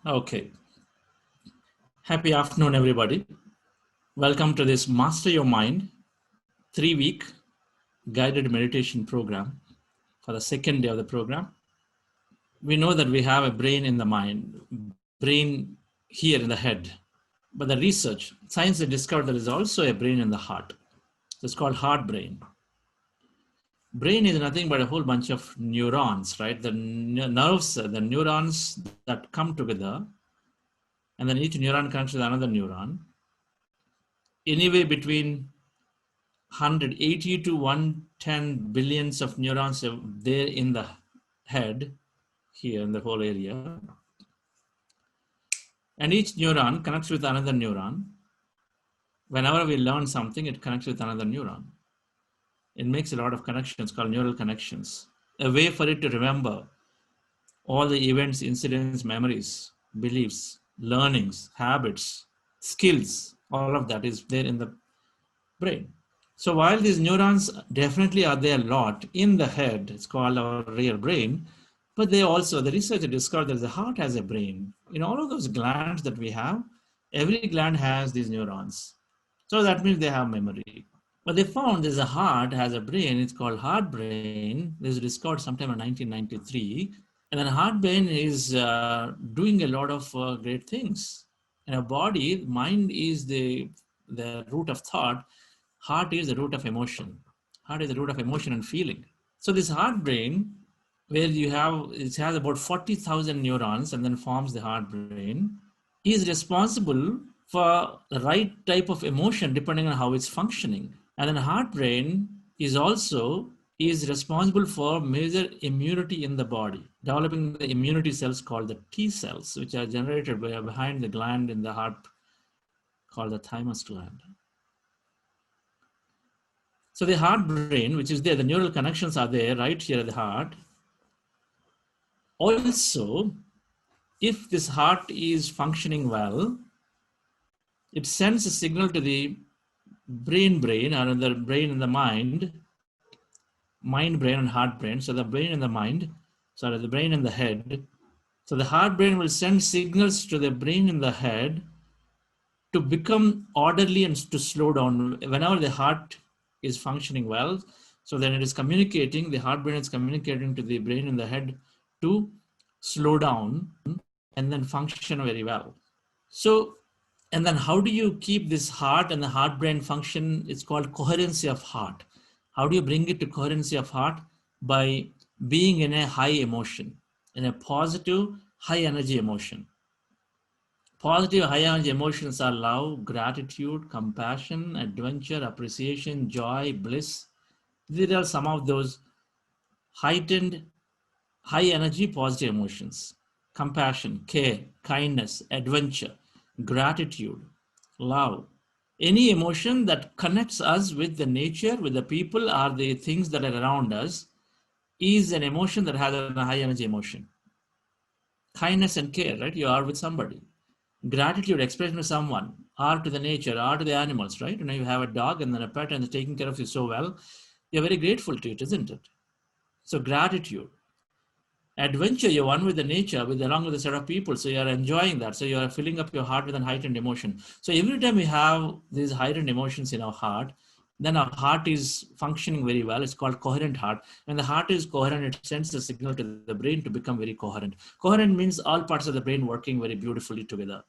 Okay. Happy afternoon, everybody. Welcome to this Master Your Mind 3-week guided meditation program for the second day of the program. We know that we have a brain in the mind, brain here in the head. But the research, science has discovered there is also a brain in the heart. It's called heart brain. Brain is nothing but a whole bunch of neurons, right? The nerves, the neurons that come together, and then each neuron connects with another neuron. Anyway, between 180 to 110 billions of neurons are there in the head, here in the whole area. And each neuron connects with another neuron. Whenever we learn something, it connects with another neuron. It makes a lot of connections called neural connections. A way for it to remember all the events, incidents, memories, beliefs, learnings, habits, skills, all of that is there in the brain. So while these neurons definitely are there a lot in the head, it's called our real brain, but they also, the researcher discovered that the heart has a brain. In all of those glands that we have, every gland has these neurons. So that means they have memory. But they found there's a heart has a brain, it's called heart brain. This was discovered sometime in 1993. And then heart brain is doing a lot of great things. In our body, mind is the root of thought. Heart is the root of emotion. Heart is the root of emotion and feeling. So this heart brain, where it has about 40,000 neurons and then forms the heart brain, is responsible for the right type of emotion depending on how it's functioning. And then heart brain is responsible for major immunity in the body, developing the immunity cells called the T cells, which are generated behind the gland in the heart called the thymus gland. So the heart brain, which is there, the neural connections are there right here at the heart. Also, if this heart is functioning well, it sends a signal to the brain, or the brain and the mind, brain and heart brain. So the brain and the mind, the brain and the head. So the heart brain will send signals to the brain and the head to become orderly and to slow down. Whenever the heart is functioning well, so then it is communicating, the heart brain is communicating to the brain and the head to slow down and then function very well. So, and then how do you keep this heart and the heart brain function? It's called coherency of heart. How do you bring it to coherency of heart? By being in a high emotion, in a positive, high energy emotion. Positive, high energy emotions are love, gratitude, compassion, adventure, appreciation, joy, bliss. These are some of those heightened, high energy, positive emotions. Compassion, care, kindness, adventure, gratitude, love. Any emotion that connects us with the nature, with the people, or the things that are around us is an emotion that has a high energy emotion. Kindness and care, right? You are with somebody. Gratitude, expression to someone, or to the nature, or to the animals, right? You have a dog and then a pet and they're taking care of you so well. You're very grateful to it, isn't it? So gratitude. Adventure, you're one with the nature, along with a set of people. So you're enjoying that. So you're filling up your heart with a heightened emotion. So every time we have these heightened emotions in our heart, then our heart is functioning very well. It's called coherent heart. When the heart is coherent, it sends a signal to the brain to become very coherent. Coherent means all parts of the brain working very beautifully together.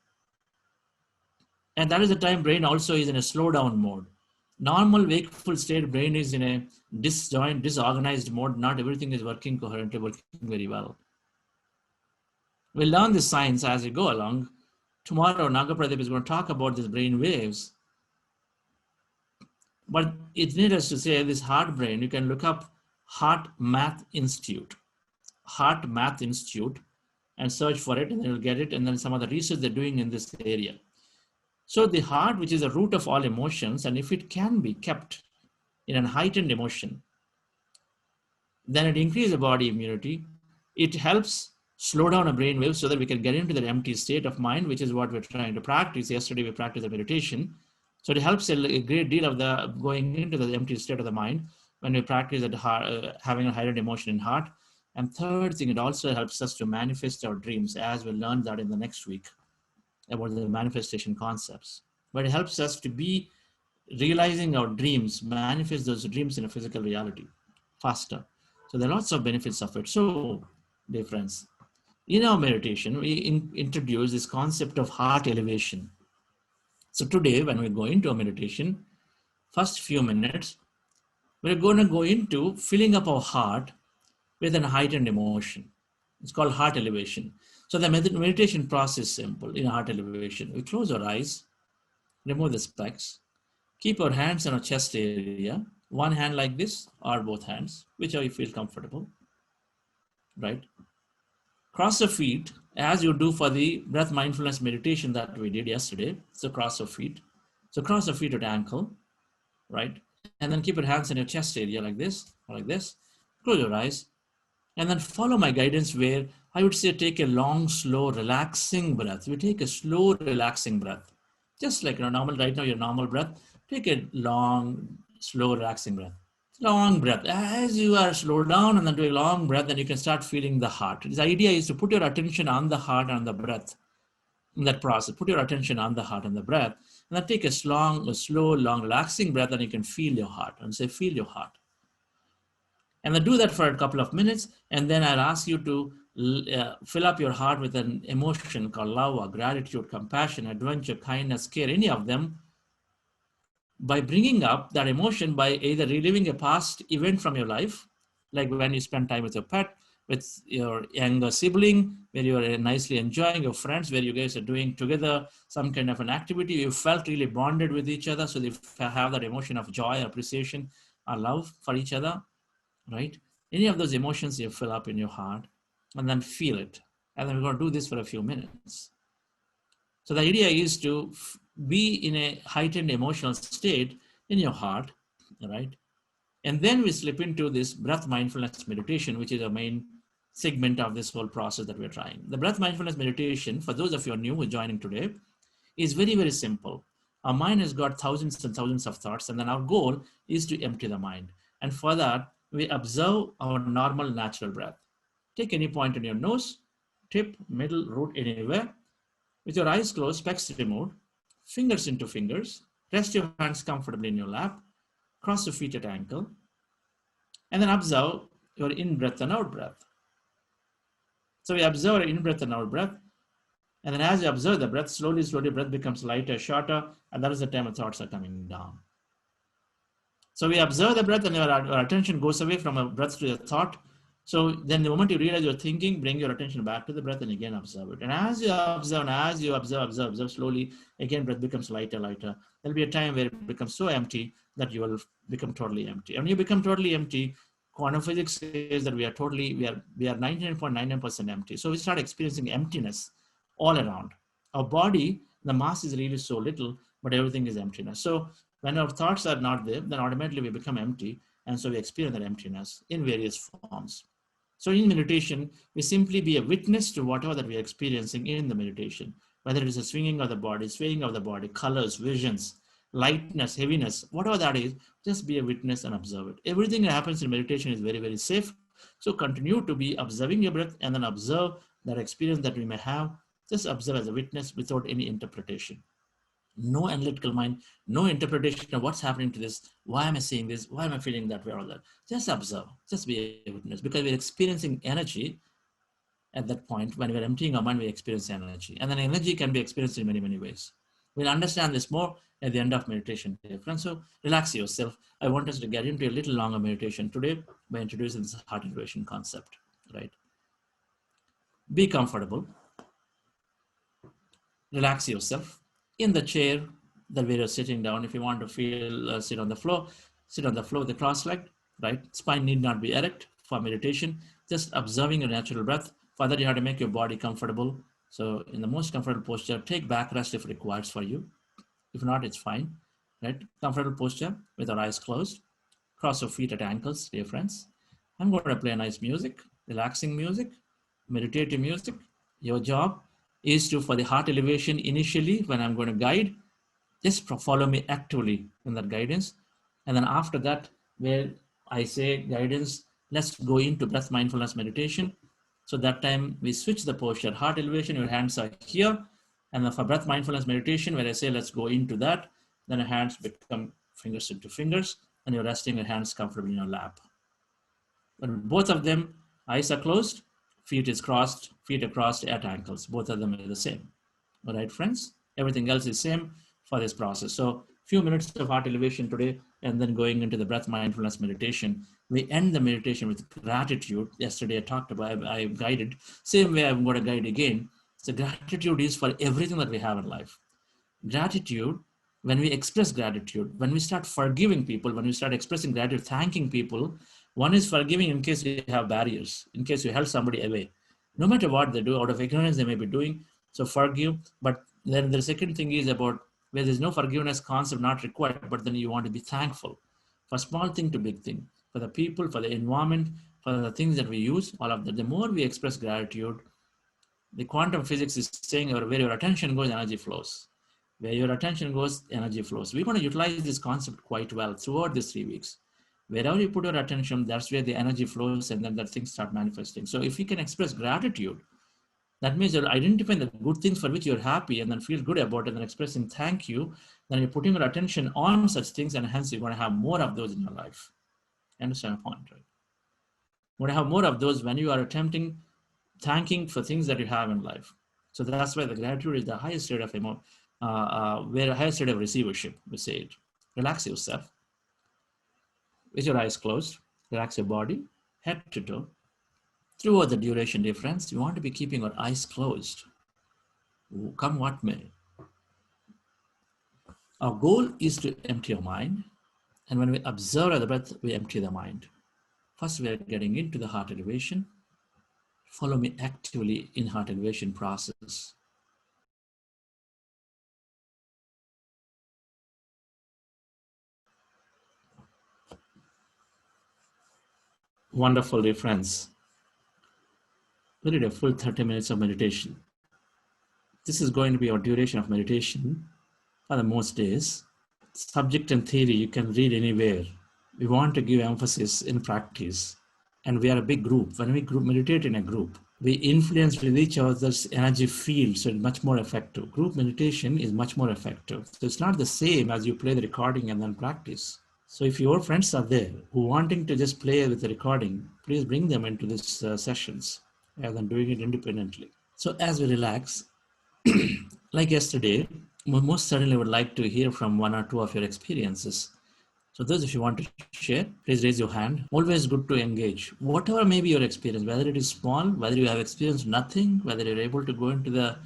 And that is the time brain also is in a slow down mode. Normal wakeful state brain is in a disorganized mode. Not everything is working coherently, working very well. We'll learn this science as we go along. Tomorrow, Nagapradeep is going to talk about these brain waves. But it's needless to say, this heart brain, you can look up Heart Math Institute, and search for it, and then you'll get it. And then some of the research they're doing in this area. So the heart, which is the root of all emotions, and if it can be kept in a heightened emotion, then it increases the body immunity. It helps slow down a brain wave so that we can get into that empty state of mind, which is what we're trying to practice. Yesterday, we practiced the meditation. So it helps a great deal of the going into the empty state of the mind when we practice having a heightened emotion in heart. And third thing, it also helps us to manifest our dreams, as we'll learn that in the next week about the manifestation concepts. But it helps us to be realizing our dreams, manifest those dreams in a physical reality faster. So there are lots of benefits of it. So, dear friends, in our meditation, we introduce this concept of heart elevation. So today, when we go into a meditation, first few minutes, we're going to go into filling up our heart with a heightened emotion. It's called heart elevation. So the meditation process is simple in heart elevation. We close our eyes, remove the specs, keep our hands on our chest area, one hand like this or both hands, whichever you feel comfortable, right? Cross your feet as you do for the breath mindfulness meditation that we did yesterday. So cross your feet. So cross your feet at ankle, right? And then keep your hands in your chest area like this, or like this. Close your eyes. And then follow my guidance where I would say take a long, slow, relaxing breath. You take a slow, relaxing breath. Just like normal, right now, your normal breath. Take a long, slow, relaxing breath. Long breath. As you are slowed down and then do a long breath, then you can start feeling the heart. The idea is to put your attention on the heart and the breath in that process. Put your attention on the heart and the breath. And then take a slow, long, relaxing breath, and you can feel your heart. And say, feel your heart. And then do that for a couple of minutes. And then I'll ask you to fill up your heart with an emotion called love or gratitude, compassion, adventure, kindness, care, any of them, by bringing up that emotion by either reliving a past event from your life, like when you spend time with your pet, with your younger sibling, where you are nicely enjoying your friends, where you guys are doing together some kind of an activity, you felt really bonded with each other, so they have that emotion of joy, appreciation, or love for each other, right? Any of those emotions you fill up in your heart and then feel it. And then we're going to do this for a few minutes. So the idea is to be in a heightened emotional state in your heart, right? And then we slip into this breath mindfulness meditation, which is a main segment of this whole process that we're trying. The breath mindfulness meditation, for those of you who are new who are joining today, is very, very simple. Our mind has got thousands and thousands of thoughts, and then our goal is to empty the mind. And for that, we observe our normal natural breath. Take any point in your nose, tip, middle, root, anywhere. With your eyes closed, specs removed, fingers into fingers, rest your hands comfortably in your lap, cross your feet at ankle, and then observe your in-breath and out-breath. So we observe our in-breath and out-breath, and then as you observe the breath, slowly, breath becomes lighter, shorter, and that is the time the thoughts are coming down. So we observe the breath, and our attention goes away from a breath to the thought. So then the moment you realize you're thinking, bring your attention back to the breath and again observe it. And as you observe slowly, again, breath becomes lighter. There'll be a time where it becomes so empty that you will become totally empty. And when you become totally empty, quantum physics says that we are 99.99% empty. So we start experiencing emptiness all around. Our body, the mass is really so little, but everything is emptiness. So when our thoughts are not there, then automatically we become empty. And so we experience that emptiness in various forms. So in meditation, we simply be a witness to whatever that we are experiencing in the meditation, whether it is a swinging of the body, swaying of the body, colors, visions, lightness, heaviness, whatever that is, just be a witness and observe it. Everything that happens in meditation is very, very safe. So continue to be observing your breath and then observe that experience that we may have. Just observe as a witness without any interpretation. No analytical mind, no interpretation of what's happening to this. Why am I seeing this? Why am I feeling that way or that? Just observe, just be a witness, because we're experiencing energy at that point. When we're emptying our mind, we experience energy. And then energy can be experienced in many, many ways. We'll understand this more at the end of meditation, dear friends. So relax yourself. I want us to get into a little longer meditation today by introducing this heart elevation concept, right? Be comfortable. Relax yourself. In the chair that we are sitting down. If you want to feel sit on the floor with the cross-legged, right? Spine need not be erect for meditation. Just observing your natural breath. For that, you have to make your body comfortable. So in the most comfortable posture, take back rest if required for you. If not, it's fine, right? Comfortable posture with our eyes closed. Cross your feet at ankles, dear friends. I'm going to play a nice music, relaxing music, meditative music. Your job is to, for the heart elevation initially, when I'm going to guide, just follow me actively in that guidance. And then after that, where I say guidance, let's go into breath mindfulness meditation. So that time we switch the posture, heart elevation, your hands are here. And then for breath mindfulness meditation, where I say, let's go into that, then your hands become fingers into fingers, and you're resting your hands comfortably in your lap. When both of them, eyes are closed, feet are crossed at ankles. Both of them are the same. All right, friends? Everything else is same for this process. So few minutes of heart elevation today, and then going into the breath mindfulness meditation. We end the meditation with gratitude. Yesterday I talked about, I guided. Same way I'm going to guide again. So gratitude is for everything that we have in life. Gratitude, when we express gratitude, when we start forgiving people, when we start expressing gratitude, thanking people, one is forgiving in case you have barriers, in case you held somebody away. No matter what they do, out of ignorance they may be doing, so forgive. But then the second thing is about where there's no forgiveness concept not required, but then you want to be thankful for small thing to big thing, for the people, for the environment, for the things that we use, all of that. The more we express gratitude, the quantum physics is saying where your attention goes, energy flows. Where your attention goes, energy flows. We want to utilize this concept quite well throughout these 3 weeks. Wherever you put your attention, that's where the energy flows, and then that things start manifesting. So if you can express gratitude, that means you're identifying the good things for which you're happy and then feel good about it, and then expressing thank you, then you're putting your attention on such things, and hence you're going to have more of those in your life. Understand the point, right? You're going to have more of those when you are attempting thanking for things that you have in life. So that's why the gratitude is the highest state of where the highest state of receivership, we say it. Relax yourself with your eyes closed, relax your body, head to toe. Throughout the duration, dear friends, you want to be keeping your eyes closed. Come what may. Our goal is to empty your mind. And when we observe the breath, we empty the mind. First, we are getting into the heart elevation. Follow me actively in heart elevation process. Wonderful, dear friends. We did a full 30 minutes of meditation. This is going to be our duration of meditation for the most days. Subject and theory you can read anywhere. We want to give emphasis in practice. And we are a big group. When we meditate in a group, we influence with each other's energy field, so it's much more effective. Group meditation is much more effective. So it's not the same as you play the recording and then practice. So if your friends are there who wanting to just play with the recording, please bring them into these sessions rather than doing it independently. So as we relax, like yesterday, most certainly would like to hear from one or two of your experiences. So those, if you want to share, please raise your hand. Always good to engage. Whatever may be your experience, whether it is small, whether you have experienced nothing, whether you're able to go into the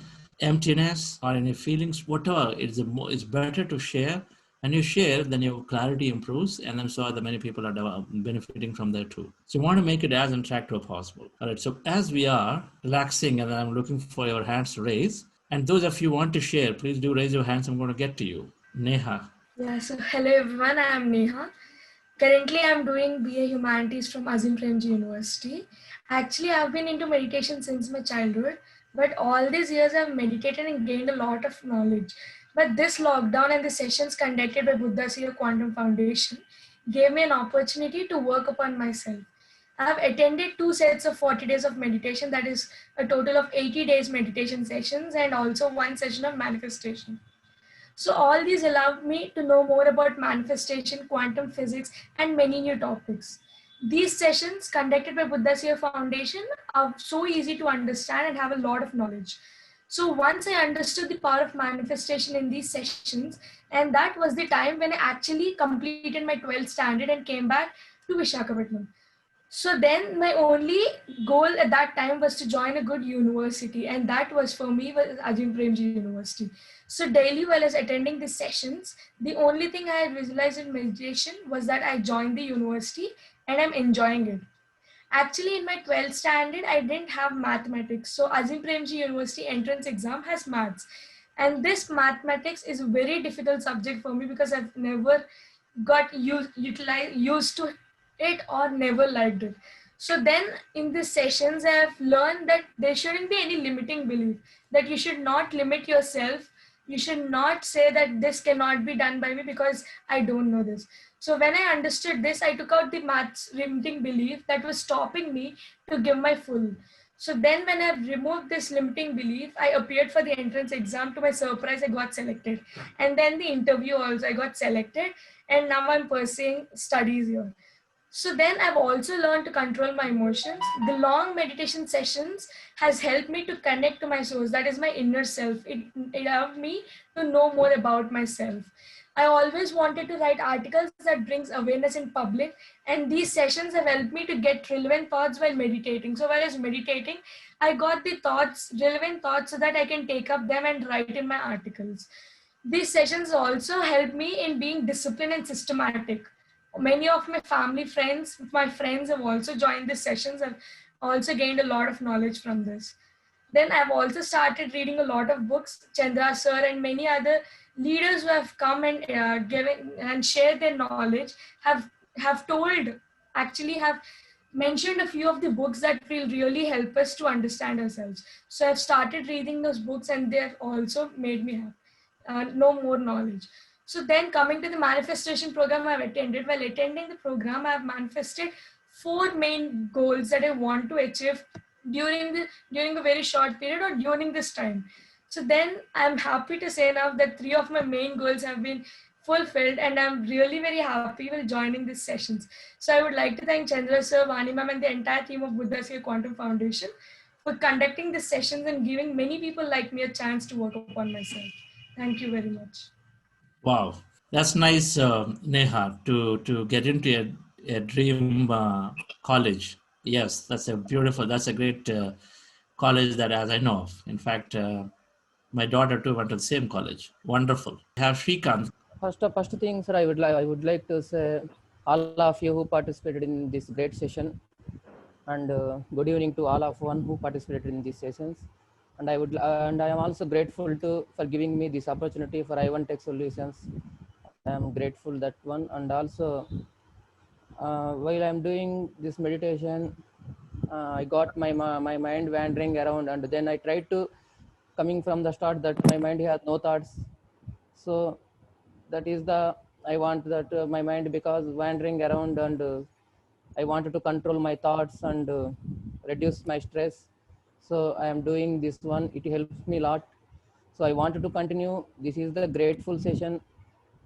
emptiness or any feelings, whatever, it's better to share. And you share, then your clarity improves, and then so the many people are benefiting from there too. So you want to make it as interactive as possible. All right, so as we are relaxing, and I'm looking for your hands to raise, and those of you who want to share, please do raise your hands. I'm going to get to you. Neha. Yeah, so hello everyone, I am Neha. Currently, I'm doing BA Humanities from Azim Premji University. Actually, I've been into meditation since my childhood, but all these years I've meditated and gained a lot of knowledge. But this lockdown and the sessions conducted by Buddha Seer Quantum Foundation gave me an opportunity to work upon myself. I've attended 2 sets of 40 days of meditation, that is a total of 80 days meditation sessions, and also 1 session of manifestation. So all these allowed me to know more about manifestation, quantum physics, and many new topics. These sessions conducted by Buddha Seer Foundation are so easy to understand and have a lot of knowledge. So once I understood the power of manifestation in these sessions, and that was the time when I actually completed my 12th standard and came back to Vishakhapatnam. So then my only goal at that time was to join a good university, and that was for me was Ajim Premji University. So daily while I was attending these sessions, the only thing I had visualized in meditation was that I joined the university and I'm enjoying it. Actually, in my 12th standard, I didn't have mathematics. So Azim Premji University entrance exam has maths. And this mathematics is a very difficult subject for me because I've never got used to it or never liked it. So then in these sessions, I have learned that there shouldn't be any limiting belief, that you should not limit yourself You should not say that this cannot be done by me because I don't know this. So when I understood this, I took out the maths limiting belief that was stopping me to give my full. So then when I removed this limiting belief, I appeared for the entrance exam. To my surprise, I got selected. And then the interview also, I got selected. And now I'm pursuing studies here. So then I've also learned to control my emotions. The long meditation sessions has helped me to connect to my source, that is my inner self. It allowed me to know more about myself. I always wanted to write articles that brings awareness in public, and these sessions have helped me to get relevant thoughts while meditating. So while I was meditating, I got the thoughts, relevant thoughts, so that I can take up them and write in my articles. These sessions also help me in being disciplined and systematic. Many of my family friends, my friends have also joined these sessions. I've also gained a lot of knowledge from this. Then I've also started reading a lot of books. Chandra sir and many other leaders who have come and given and shared their knowledge have told, actually have mentioned a few of the books that will really help us to understand ourselves. So I've started reading those books, and they have also made me have know more knowledge. So then coming to the manifestation program I've attended, while attending the program, I've manifested four main goals that I want to achieve during a very short period or during this time. So then I'm happy to say now that three of my main goals have been fulfilled, and I'm really very happy with joining these sessions. So I would like to thank Chandra sir, Vani ma'am, and the entire team of Buddha Sphere Quantum Foundation for conducting these sessions and giving many people like me a chance to work upon myself. Thank you very much. Wow, that's nice, Neha, to get into a dream college. Yes, that's a beautiful, that's a great college that as I know of. In fact, my daughter too went to the same college. Wonderful. We have Shrikant. First thing, sir, I would like to say all of you who participated in this great session, and good evening to all of one who participated in these sessions. And I am also grateful to for giving me this opportunity for I1 Tech Solutions. I am grateful that one, and also while I am doing this meditation, I got my mind wandering around, and then I tried to coming from the start that my mind has no thoughts. So that is the I want that my mind because wandering around, and I wanted to control my thoughts and reduce my stress. So I am doing this one. It helps me a lot. So I wanted to continue. This is the grateful session,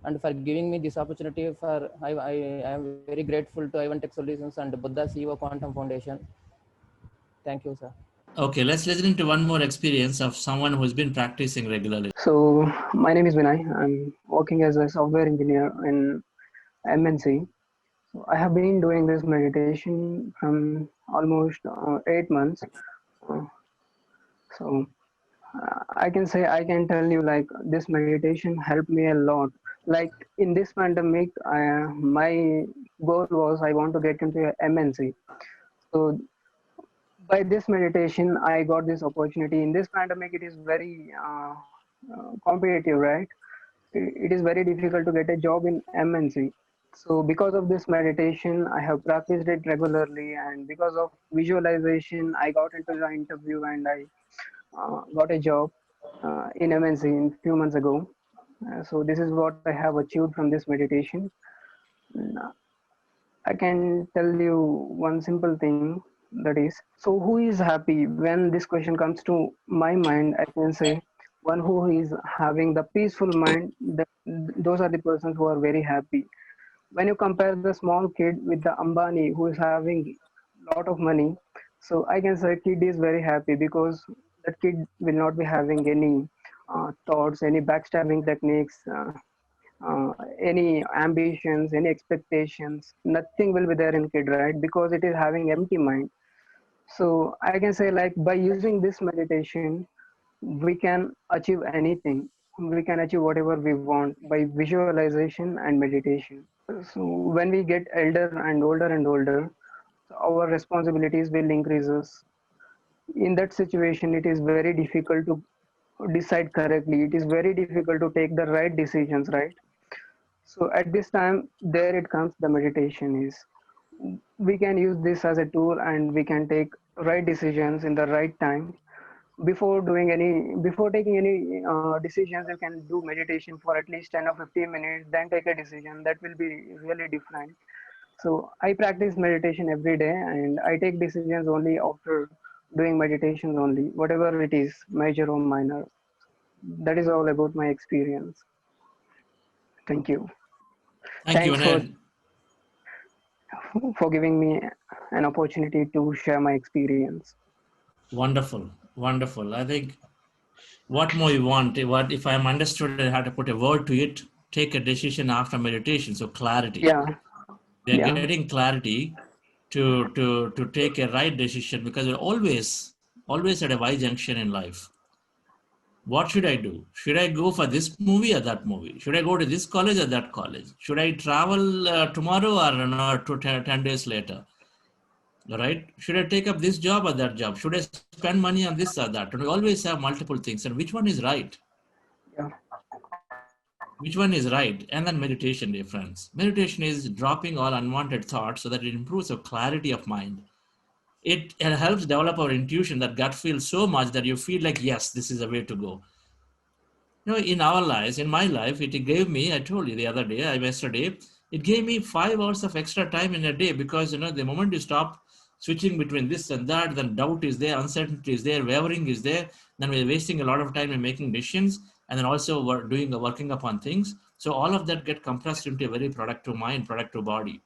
and for giving me this opportunity. I am very grateful to I1 Tech Solutions and Buddha CEO Quantum Foundation. Thank you, sir. Okay, let's listen to one more experience of someone who's been practicing regularly. So my name is Vinay. I'm working as a software engineer in MNC. So I have been doing this meditation from almost 8 months. Uh, so I can say I can tell you like this meditation helped me a lot. Like in this pandemic, my goal was I want to get into a MNC. So by this meditation, I got this opportunity. In this pandemic, it is very competitive, right? It is very difficult to get a job in MNC. So because of this meditation, I have practiced it regularly, and because of visualization, I got into the interview and I got a job in MNC in few months ago. So this is what I have achieved from this meditation. I can tell you one simple thing, that is, so who is happy? When this question comes to my mind, I can say one who is having the peaceful mind, those are the persons who are very happy. When you compare the small kid with the Ambani who is having a lot of money, so I can say kid is very happy because that kid will not be having any thoughts, any backstabbing techniques, any ambitions, any expectations. Nothing will be there in kid, right? Because it is having empty mind. So I can say like by using this meditation, we can achieve anything. We can achieve whatever we want by visualization and meditation. So when we get elder and older, our responsibilities will increases. In that situation, it is very difficult to decide correctly. It is very difficult to take the right decisions, right? So at this time, there it comes the meditation is. We can use this as a tool and we can take right decisions in the right time. before taking any decisions, you can do meditation for at least 10 or 15 minutes, then take a decision. That will be really different. So I practice meditation every day, and I take decisions only after doing meditation only, whatever it is, major or minor. That is all about my experience. Thank you. Thank you. Thanks for giving me an opportunity to share my experience. Wonderful, wonderful. I think what more you want? What if I'm understood? I have to put a word to it. Take a decision after meditation. So clarity. Yeah, They're yeah, getting clarity to take a right decision, because we're always at a Y junction in life. What should I do? Should I go for this movie or that movie? Should I go to this college or that college? Should I travel tomorrow or not, 10 days later? Right? Should I take up this job or that job? Should I spend money on this or that? And we always have multiple things. And which one is right? yeah, Which one is right? And then meditation, dear friends. Meditation is dropping all unwanted thoughts so that it improves our clarity of mind. It helps develop our intuition, that gut feel so much that you feel like, yes, this is the way to go. You know, in our lives, in my life, it gave me, I told you the other day, yesterday, it gave me 5 hours of extra time in a day, because, the moment you stop switching between this and that, then doubt is there, uncertainty is there, wavering is there, then we're wasting a lot of time in making decisions, and then also working upon things. So all of that get compressed into a very productive mind, productive body.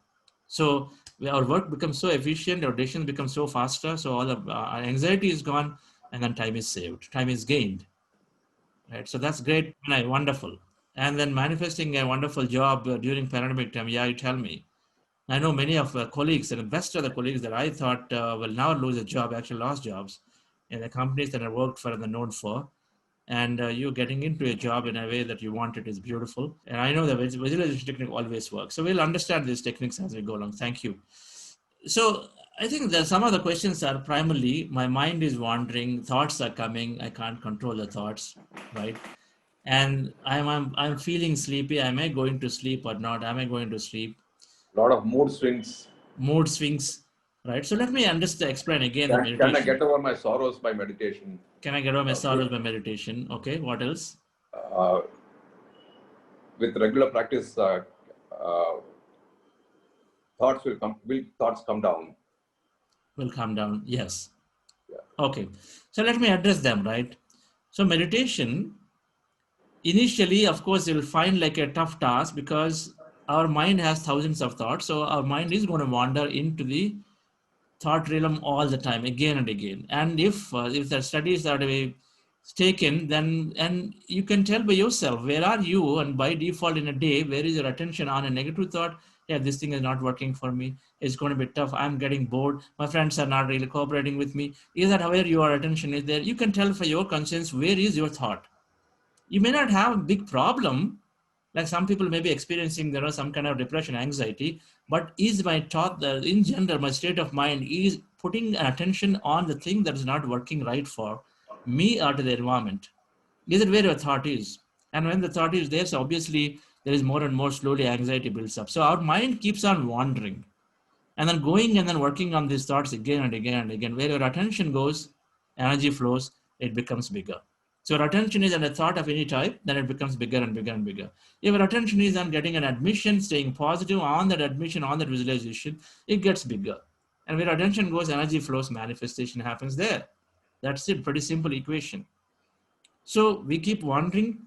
So our work becomes so efficient, our decisions become so faster. So all of our anxiety is gone, and then time is saved, time is gained. Right. So that's great, wonderful. And then manifesting a wonderful job during pandemic time. Yeah, you tell me. I know many of colleagues, and the best of the colleagues that I thought will now lose a job, actually lost jobs in the companies that I worked for and are known for. And you getting into a job in a way that you want it is beautiful. And I know the visualization technique always works. So we'll understand these techniques as we go along. Thank you. So I think that some of the questions are primarily, my mind is wandering, thoughts are coming, I can't control the thoughts, right? And I'm feeling sleepy. Am I going to sleep or not? Am I going to sleep? A lot of mood swings. Mood swings, right? So let me explain again the meditation. Can I get over my sorrows by meditation? Can I get over my sorrows by meditation? Okay, what else? With regular practice, thoughts come down. Will come down, yes. Yeah. Okay, so let me address them, right? So meditation, initially, of course, you'll find like a tough task, because our mind has thousands of thoughts. So our mind is going to wander into the thought realm all the time, again and again. And if the studies are to be taken, then, and you can tell by yourself, where are you? And by default in a day, where is your attention on a negative thought? Yeah, this thing is not working for me. It's going to be tough. I'm getting bored. My friends are not really cooperating with me. Is that where your attention is there? You can tell for your conscience, where is your thought? You may not have a big problem, like some people may be experiencing, some kind of depression, anxiety, but is my thought, in general, my state of mind is putting attention on the thing that is not working right for me or to the environment? Is it where your thought is? And when the thought is there, so obviously there is more and more slowly anxiety builds up. So our mind keeps on wandering and then going and then working on these thoughts again and again and again. Where your attention goes, energy flows, it becomes bigger. So your attention is on a thought of any type, then it becomes bigger and bigger and bigger. If your attention is on getting an admission, staying positive on that admission, on that visualization, it gets bigger. And where attention goes, energy flows, manifestation happens there. That's it, pretty simple equation. So we keep wandering,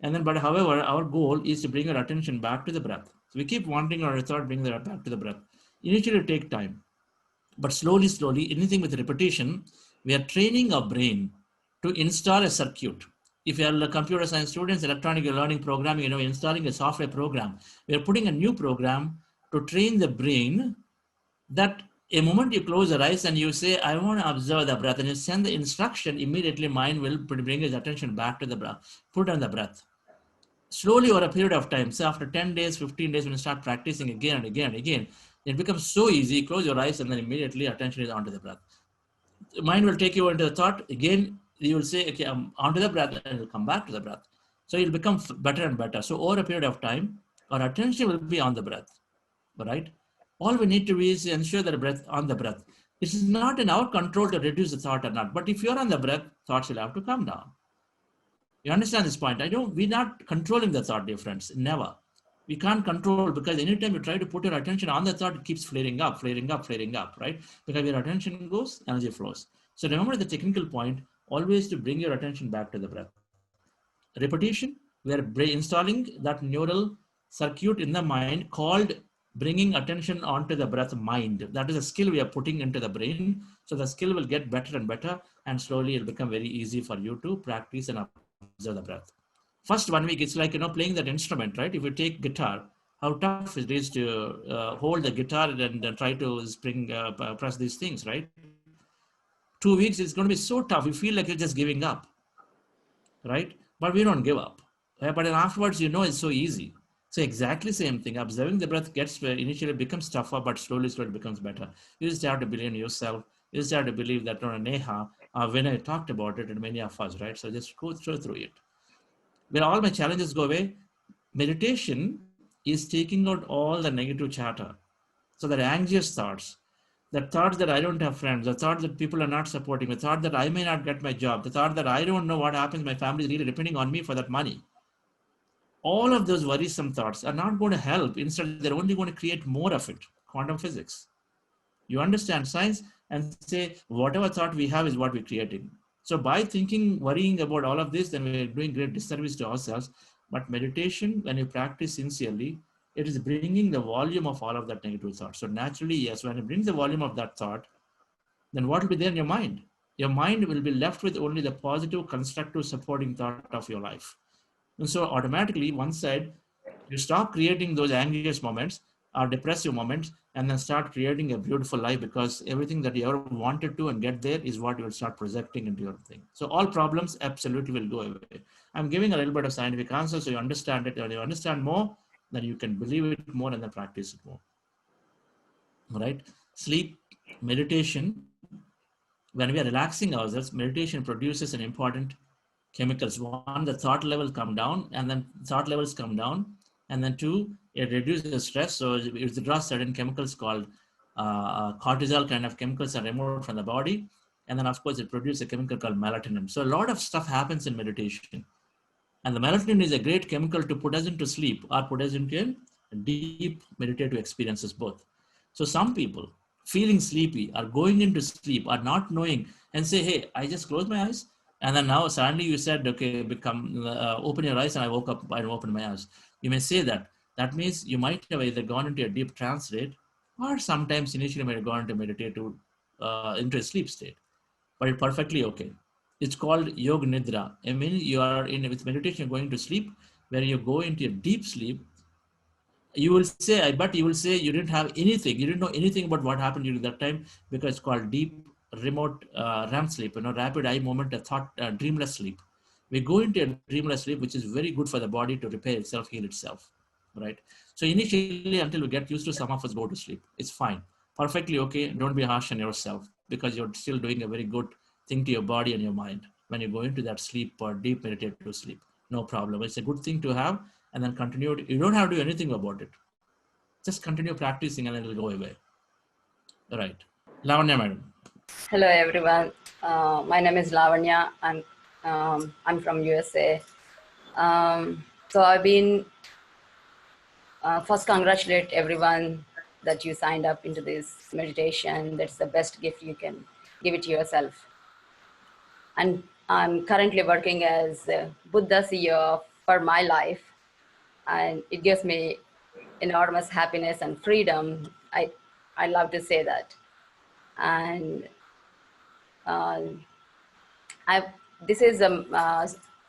and then, but however, our goal is to bring our attention back to the breath. So we keep wandering our thought, bring that back to the breath. Initially, take time, but slowly, anything with repetition, we are training our brain to install a circuit. If you are computer science students, electronic learning programming, installing a software program, we are putting a new program to train the brain that a moment you close your eyes and you say, I want to observe the breath, and you send the instruction, immediately mind will bring his attention back to the breath, put on the breath. Slowly over a period of time, so after 10 days, 15 days, when you start practicing again and again and again, it becomes so easy, close your eyes and then immediately attention is onto the breath. The mind will take you into the thought, again, you will say, okay, I'm onto the breath, and it will come back to the breath. So you'll become better and better. So over a period of time, our attention will be on the breath, right? All we need to do is ensure that breath on the breath. It's not in our control to reduce the thought or not. But if you're on the breath, thoughts will have to come down. You understand this point? We're not controlling the thought, dear friends. Never. We can't control, because anytime you try to put your attention on the thought, it keeps flaring up, right? Because your attention goes, energy flows. So remember the technical point, always to bring your attention back to the breath. Repetition, we are installing that neural circuit in the mind called bringing attention onto the breath mind. That is a skill we are putting into the brain. So the skill will get better and better, and slowly it'll become very easy for you to practice and observe the breath. First 1 week, it's like, playing that instrument, right? If you take guitar, how tough it is to hold the guitar and try to press these things, right? 2 weeks, it's going to be so tough. You feel like you're just giving up, right? But we don't give up. But then afterwards, it's so easy. So exactly same thing. Observing the breath initially becomes tougher, but slowly it becomes better. You just have to believe in yourself. You just have to believe that Neha, when I talked about it, and many of us, right? So just go through it. When all my challenges go away, meditation is taking out all the negative chatter. So that anxious thoughts, the thought that I don't have friends, the thought that people are not supporting me, the thought that I may not get my job, the thought that I don't know what happens, my family is really depending on me for that money. All of those worrisome thoughts are not going to help. Instead, they're only going to create more of it. Quantum physics. You understand science and say, whatever thought we have is what we're creating. So by thinking, worrying about all of this, then we're doing great disservice to ourselves. But meditation, when you practice sincerely, it is bringing the volume of all of that negative thought. So naturally, yes, when it brings the volume of that thought, then what will be there in your mind? Your mind will be left with only the positive, constructive, supporting thought of your life. And so automatically, one side, you stop creating those anxious moments or depressive moments, and then start creating a beautiful life, because everything that you ever wanted to and get there is what you will start projecting into your thing. So all problems absolutely will go away. I'm giving a little bit of scientific answer so you understand it. When you understand more, then you can believe it more and then practice it more. All right? Sleep, meditation. When we are relaxing ourselves, meditation produces an important chemicals. One, the thought levels come down, and then and then two, it reduces the stress. So it withdraws certain chemicals called cortisol kind of chemicals are removed from the body. And then of course it produces a chemical called melatonin. So a lot of stuff happens in meditation. And the melatonin is a great chemical to put us into sleep or put us into deep meditative experiences both. So some people feeling sleepy are going into sleep are not knowing and say, hey, I just closed my eyes. And then now suddenly you said, okay, open your eyes, and I woke up and opened my eyes. You may say that. That means you might have either gone into a deep trance state, or sometimes initially might have gone into meditative, into a sleep state. But it's perfectly okay. It's called Yoga Nidra. I mean, you are with meditation, you're going to sleep, where you go into a deep sleep. You will say, I bet you will say you didn't have anything. You didn't know anything about what happened during that time, because it's called deep remote REM sleep, rapid eye movement, dreamless sleep. We go into a dreamless sleep, which is very good for the body to repair itself, heal itself, right? So initially, until we get used to, some of us go to sleep. It's fine, perfectly okay. Don't be harsh on yourself, because you're still doing a very good thing to your body and your mind when you go into that sleep or deep meditative sleep. No problem. It's a good thing to have, and then continue. You don't have to do anything about it. Just continue practicing, and it'll go away. Right. Lavanya, madam. Hello, everyone. My name is Lavanya. I'm from USA. So I've been first congratulate everyone that you signed up into this meditation. That's the best gift you can give it to yourself. And I'm currently working as Buddha CEO for my life, and it gives me enormous happiness and freedom. I love to say that. And this is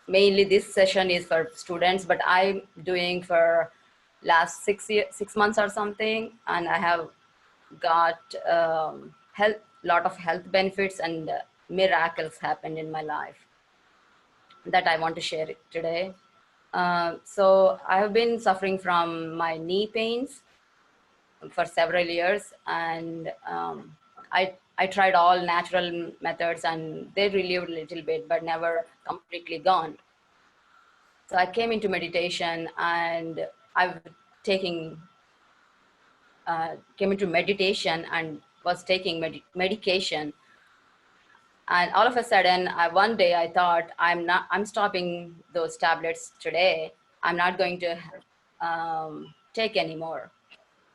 mainly this session is for students, but I'm doing for last 6 months or something, and I have got lot of health benefits and miracles happened in my life that I want to share it today. So I have been suffering from my knee pains for several years, and I tried all natural methods, and they relieved a little bit, but never completely gone. So I came into meditation, and I've came into meditation, and was taking medication. And all of a sudden, one day I thought, I'm stopping those tablets today. I'm not going to take anymore.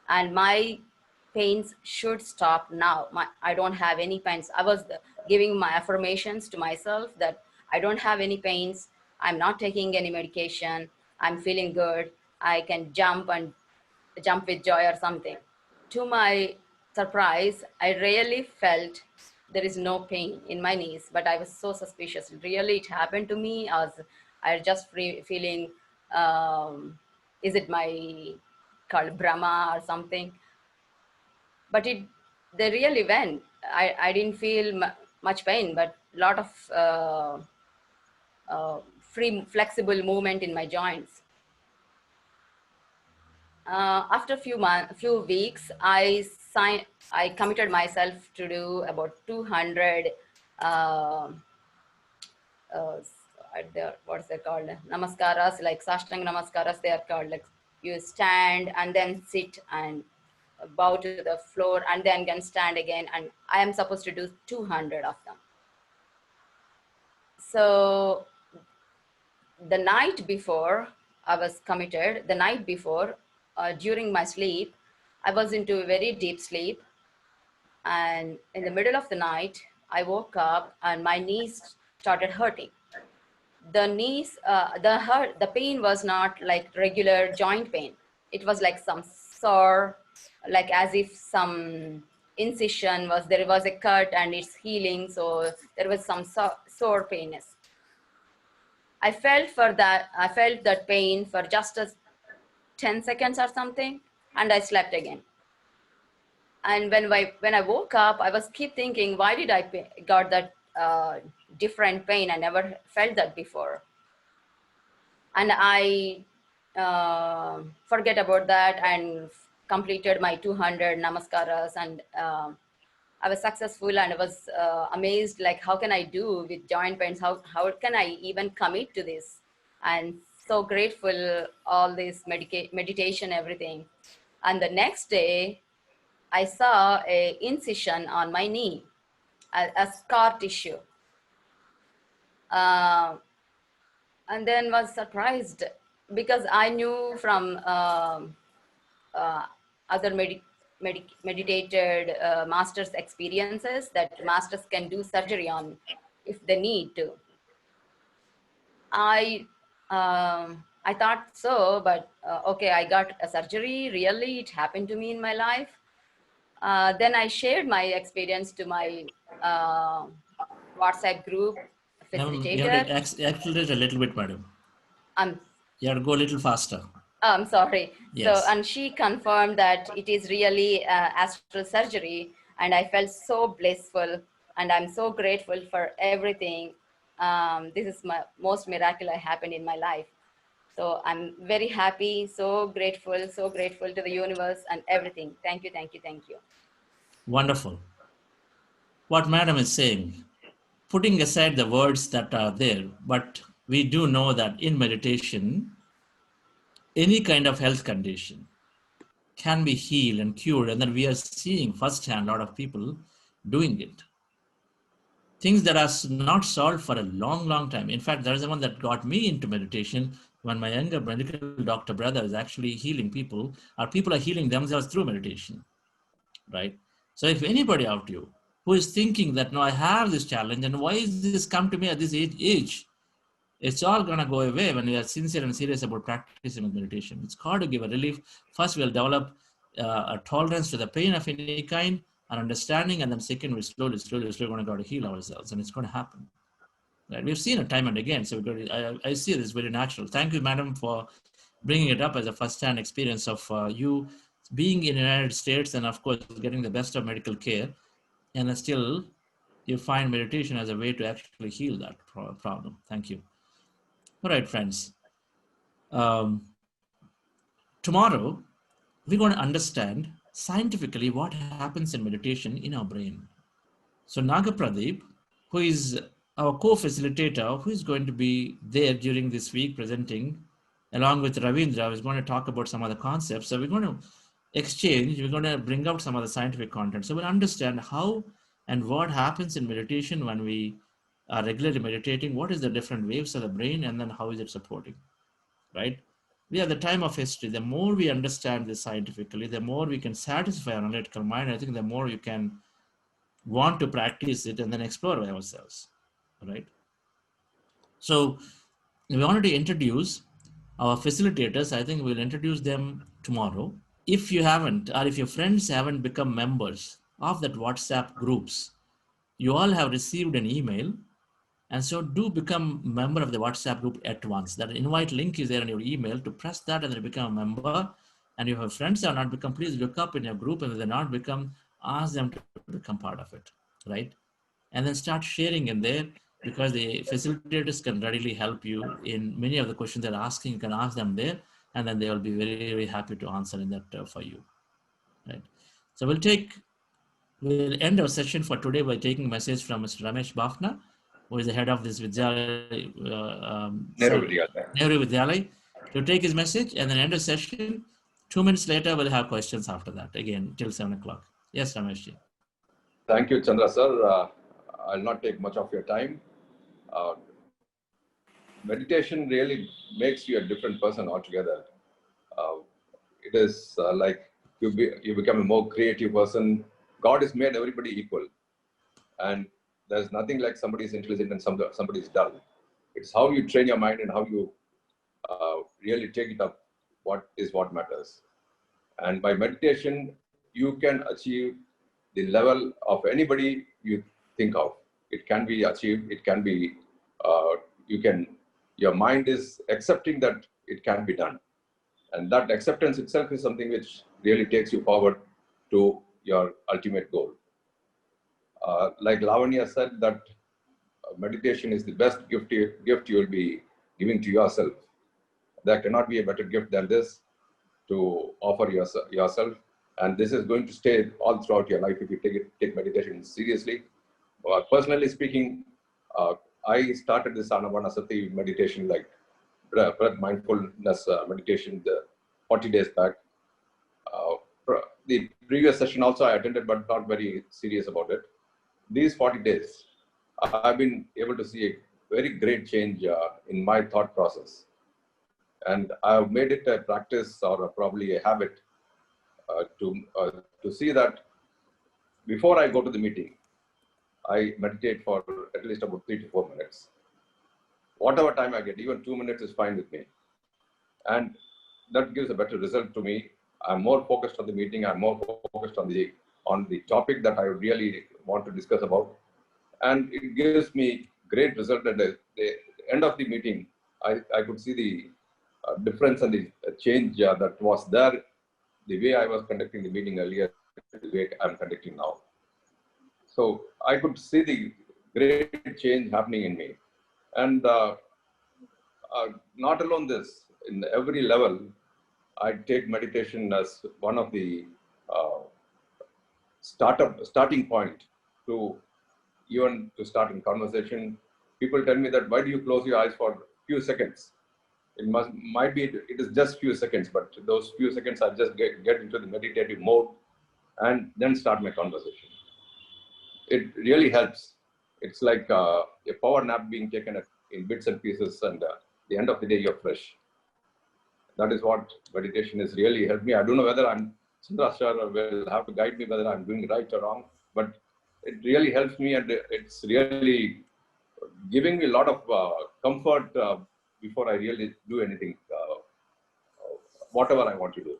And my pains should stop now. I don't have any pains. I was giving my affirmations to myself that I don't have any pains. I'm not taking any medication. I'm feeling good. I can jump with joy or something. To my surprise, I really felt there is no pain in my knees, but I was so suspicious. Really, it happened to me. I was just feeling, is it my called Brahma or something? But they really went. I didn't feel much pain, but a lot of free, flexible movement in my joints. After few weeks, I committed myself to do about 200 what's they called, namaskaras, like Sashtanga namaskaras. They are called, like you stand and then sit and bow to the floor and then can stand again, and I am supposed to do 200 of them. So the night before I was committed, the night before, during my sleep, I was into a very deep sleep, and in the middle of the night I woke up and my knees started hurting. The knees, the pain was not like regular joint pain. It was like some sore, like as if some incision there was a cut and it's healing, so there was some sore painness. I felt that pain for just 10 seconds or something, and I slept again. And when I woke up, I was keep thinking, why did I got that different pain? I never felt that before. And I forget about that and completed my 200 namaskaras, and I was successful, and I was amazed, like, how can I do with joint pains? How can I even commit to this? And so grateful, all this meditation, everything. And the next day, I saw a incision on my knee, a scar tissue. And then was surprised because I knew from other meditated masters' experiences that masters can do surgery on if they need to. I thought so, but okay, I got a surgery. Really, it happened to me in my life. Then I shared my experience to my WhatsApp group facilitator. You have to accelerate a little bit, madam. You have to go a little faster. I'm sorry. Yes. So, and she confirmed that it is really astral surgery, and I felt so blissful, and I'm so grateful for everything. This is my most miracle that happened in my life. So I'm very happy, so grateful to the universe and everything. Thank you, thank you, thank you. Wonderful. What madam is saying, putting aside the words that are there, but we do know that in meditation, any kind of health condition can be healed and cured, and then we are seeing firsthand a lot of people doing it. Things that are not solved for a long, long time. In fact, there is one that got me into meditation when my younger medical doctor brother is actually healing people, or people are healing themselves through meditation, right? So if anybody out you who is thinking that, no, I have this challenge, and why is this come to me at this age? It's all going to go away when we are sincere and serious about practicing meditation. It's called to give a relief. First, we'll develop a tolerance to the pain of any kind, an understanding, and then second, we're slowly going to go to heal ourselves, and it's going to happen. Right? We've seen it time and again, so I see this very natural. Thank you, madam, for bringing it up as a first-hand experience of you being in the United States and, of course, getting the best of medical care, and still you find meditation as a way to actually heal that problem. Thank you. All right, friends. Tomorrow, we're going to understand scientifically what happens in meditation in our brain. So Naga Pradeep, who is our co-facilitator, who is going to be there during this week presenting, along with Ravindra, is going to talk about some other concepts. So we're going to exchange, we're going to bring out some of the scientific content. So we'll understand how and what happens in meditation when we are regularly meditating. What is the different waves of the brain, and then how is it supporting, right? We are the time of history. The more we understand this scientifically, the more we can satisfy our analytical mind. I think the more you can want to practice it and then explore by ourselves, right? So we wanted to introduce our facilitators. I think we'll introduce them tomorrow. If you haven't, or if your friends haven't become members of that WhatsApp groups, you all have received an email. And so do become a member of the WhatsApp group at once. That invite link is there in your email. To press that and then become a member. And if your friends have not become, please look up in your group, and if they're not become, ask them to become part of it, right? And then start sharing in there, because the facilitators can readily help you in many of the questions they're asking. You can ask them there, and then they will be very, very happy to answer in that for you, right? So we'll end our session for today by taking a message from Mr. Ramesh Bafna, who is the head of this Nehru Vidyalaya. Nehru Vidyalaya, to take his message and then end the session. 2 minutes later, we'll have questions after that, again, till 7 o'clock. Yes, Ramesh ji. Thank you, Chandra sir. I'll not take much of your time. Meditation really makes you a different person altogether. It is like you become a more creative person. God has made everybody equal, and there's nothing like somebody is intelligent and somebody is dull. It's how you train your mind and how you really take it up. What matters. And by meditation, you can achieve the level of anybody you think of. It can be achieved. It can be. Your mind is accepting that it can be done, and that acceptance itself is something which really takes you forward to your ultimate goal. Like Lavanya said, that meditation is the best gift you will be giving to yourself. There cannot be a better gift than this to offer yourself. And this is going to stay all throughout your life if you take meditation seriously. Personally speaking, I started this Anapanasati meditation, like breath mindfulness meditation, 40 days back. The previous session also I attended, but not very serious about it. These 40 days, I've been able to see a very great change in my thought process. And I've made it a practice, or probably a habit, to see that before I go to the meeting, I meditate for at least about 3 to 4 minutes. Whatever time I get, even 2 minutes is fine with me. And that gives a better result to me. I'm more focused on the meeting. I'm more focused on the topic that I really want to discuss about. And it gives me great result. At the end of the meeting, I could see the difference and the change that was there, the way I was conducting the meeting earlier, the way I'm conducting now. So I could see the great change happening in me. And not alone this, in every level, I take meditation as one of the starting point to even to start in conversation. People tell me that, why do you close your eyes for few seconds? It might be, it is just few seconds, but those few seconds I just get into the meditative mode and then start my conversation. It really helps. It's like a power nap being taken in bits and pieces, and at the end of the day, you're fresh. That is what meditation has really helped me. I don't know whether Chandra sir will have to guide me whether I'm doing right or wrong, but it really helps me, and it's really giving me a lot of comfort before I really do anything, whatever I want to do.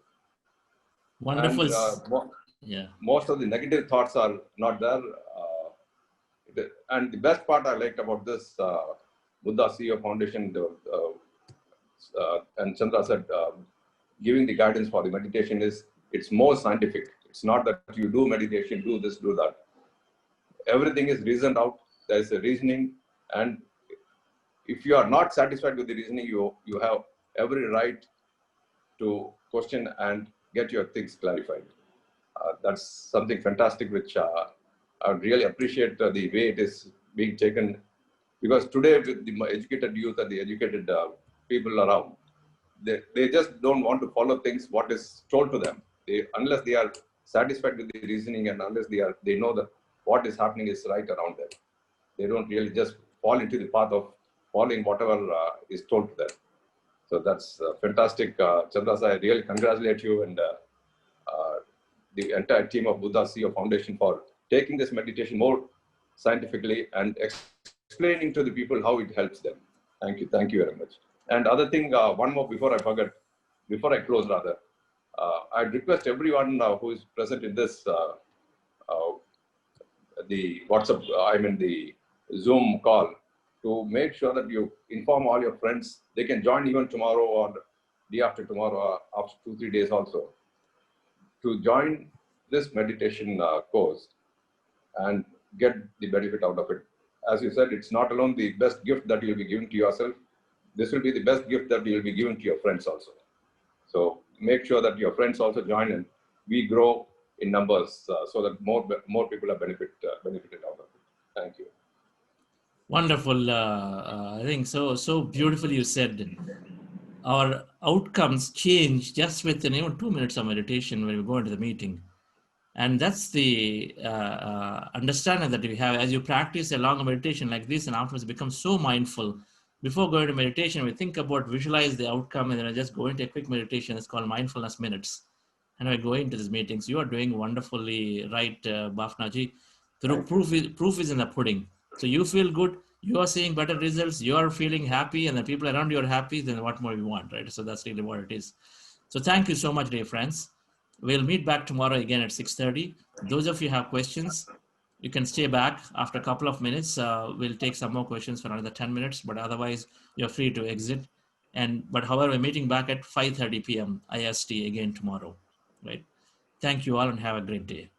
Wonderful. And, most of the negative thoughts are not there. And the best part I liked about this Buddha CEO Foundation, and Chandra said, giving the guidance for the meditation is, it's more scientific. It's not that you do meditation, do this, do that. Everything is reasoned out. There's a reasoning, and if you are not satisfied with the reasoning, you have every right to question and get your things clarified. That's something fantastic, which I would really appreciate the way it is being taken, because today with the educated youth and the educated people around, they just don't want to follow things what is told to them. Unless they are satisfied with the reasoning and unless they know that what is happening is right around them, they don't really just fall into the path of following whatever is told to them. So that's fantastic. Chandra, I really congratulate you and the entire team of Buddha CEO Foundation for taking this meditation more scientifically and explaining to the people how it helps them. Thank you very much. And other thing, one more before I forget, before I close rather, I'd request everyone who is present in this, the WhatsApp, the Zoom call, to make sure that you inform all your friends. They can join even tomorrow or day after tomorrow, after 2-3 days also, to join this meditation course and get the benefit out of it. As you said, it's not alone the best gift that you'll be giving to yourself. This will be the best gift that you'll be giving to your friends also. So make sure that your friends also join and we grow in numbers so that more people are benefited out of it. Thank you. Wonderful. I think so beautifully you said. Our outcomes change just within even 2 minutes of meditation when we go into the meeting. And that's the understanding that we have as you practice a long meditation like this, and afterwards become so mindful. Before going to meditation, we think about, visualize the outcome, and then I just go into a quick meditation. It's called mindfulness minutes. And I go into these meetings. You are doing wonderfully right, Bhavnaji. The proof is in the pudding. So you feel good, you are seeing better results, you are feeling happy, and the people around you are happy, then what more you want, right? So that's really what it is. So thank you so much, dear friends. We'll meet back tomorrow again at 6:30. Those of you who have questions, you can stay back after a couple of minutes. We'll take some more questions for another 10 minutes, but otherwise you're free to exit. But however, we're meeting back at 5:30 p.m. IST again tomorrow, right? Thank you all and have a great day.